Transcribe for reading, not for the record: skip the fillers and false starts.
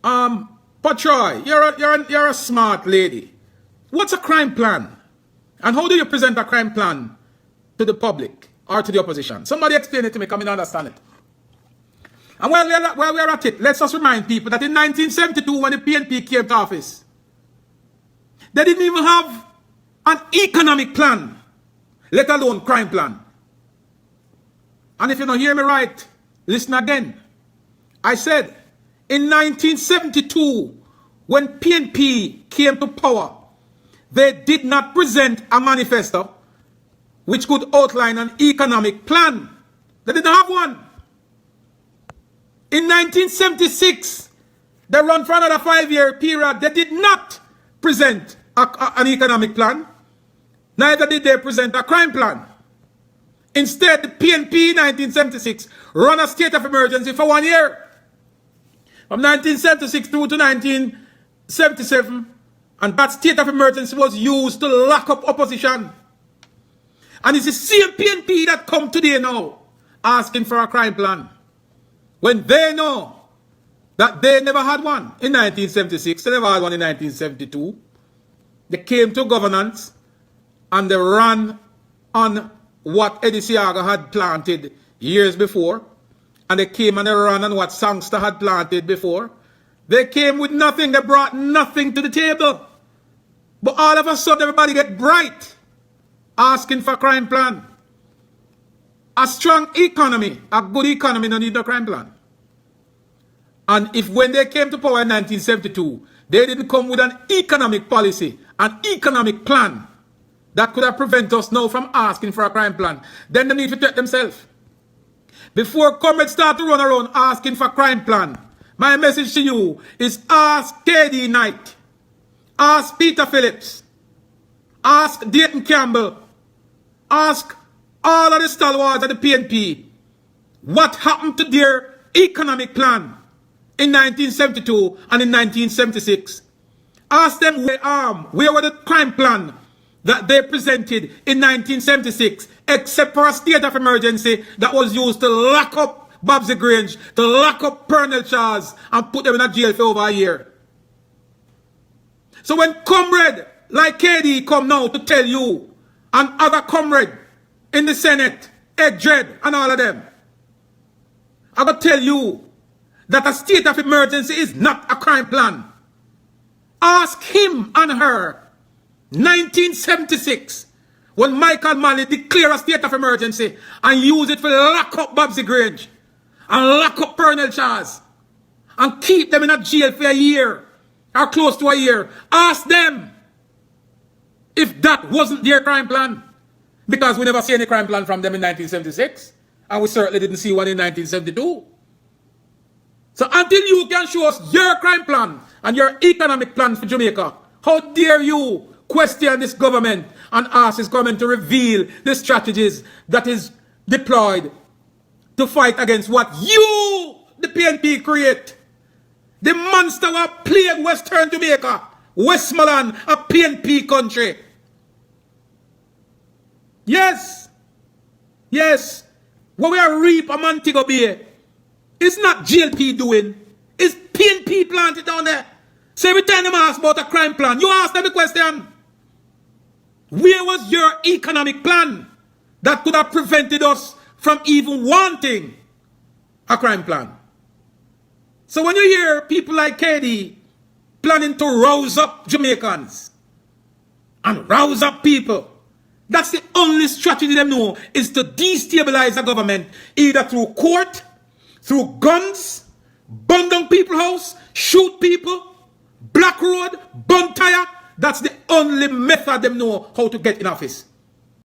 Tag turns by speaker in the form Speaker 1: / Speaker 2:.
Speaker 1: Patroy, you're a smart lady. What's a crime plan? And how do you present a crime plan to the public or to the opposition? Somebody explain it to me, come and understand it. And while we're at it, let's just remind people that in 1972, when the PNP came to office, they didn't even have an economic plan, let alone crime plan. And if you don't hear me right, listen again. I said, in 1972, when PNP came to power, they did not present a manifesto which could outline an economic plan. They didn't have one. In 1976, they ran for another 5-year period. They did not present an economic plan. Neither did they present a crime plan. Instead, the PNP in 1976 ran a state of emergency for 1 year. From 1976 through to 1977, and that state of emergency was used to lock up opposition. And it's the same PNP that come today now asking for a crime plan, when they know that they never had one in 1976, they never had one in 1972. They came to governance and they ran on what Eddie Seaga had planted years before. And they came and they ran on what Sangster had planted before. They came with nothing. They brought nothing to the table. But all of a sudden, everybody get bright, asking for a crime plan. A strong economy, a good economy, don't need no crime plan. And if when they came to power in 1972, they didn't come with an economic policy, an economic plan that could have prevented us now from asking for a crime plan, then they need to check themselves. Before comrades start to run around asking for a crime plan, my message to you is ask KD Knight, ask Peter Phillips, ask Dayton Campbell, ask all of the stalwarts of the PNP what happened to their economic plan in 1972 and in 1976. Ask them where were the crime plan that they presented in 1976, except for a state of emergency that was used to lock up Babsy Grange, to lock up Pernell Charles and put them in a jail for over a year. So when comrade like KD come now to tell you, and other comrade in the Senate, Ed Dredd and all of them, I gotta tell you that a state of emergency is not a crime plan. Ask him and her, 1976, when Michael Manley declared a state of emergency and used it for lock up Babsy Grange and lock up Pernell Charles and keep them in a jail for a year or close to a year. Ask them if that wasn't their crime plan, because we never see any crime plan from them in 1976 and we certainly didn't see one in 1972. So until you can show us your crime plan and your economic plan for Jamaica, how dare you question this government and ask this government to reveal the strategies that is deployed to fight against what you, the PNP, create. The monster will plague Western Jamaica, Westmoreland, a PNP country. Yes. Yes. What we are reap a Montego Bay, it's not GLP doing. It's PNP planted down there. So every time them ask about a crime plan, you ask them the question, where was your economic plan that could have prevented us from even wanting a crime plan? So when you hear people like KD planning to rouse up Jamaicans and rouse up people, that's the only strategy they know, is to destabilize the government, either through court, through guns, burn down people's house, shoot people, block road, burn tire. That's the only method they know how to get in office.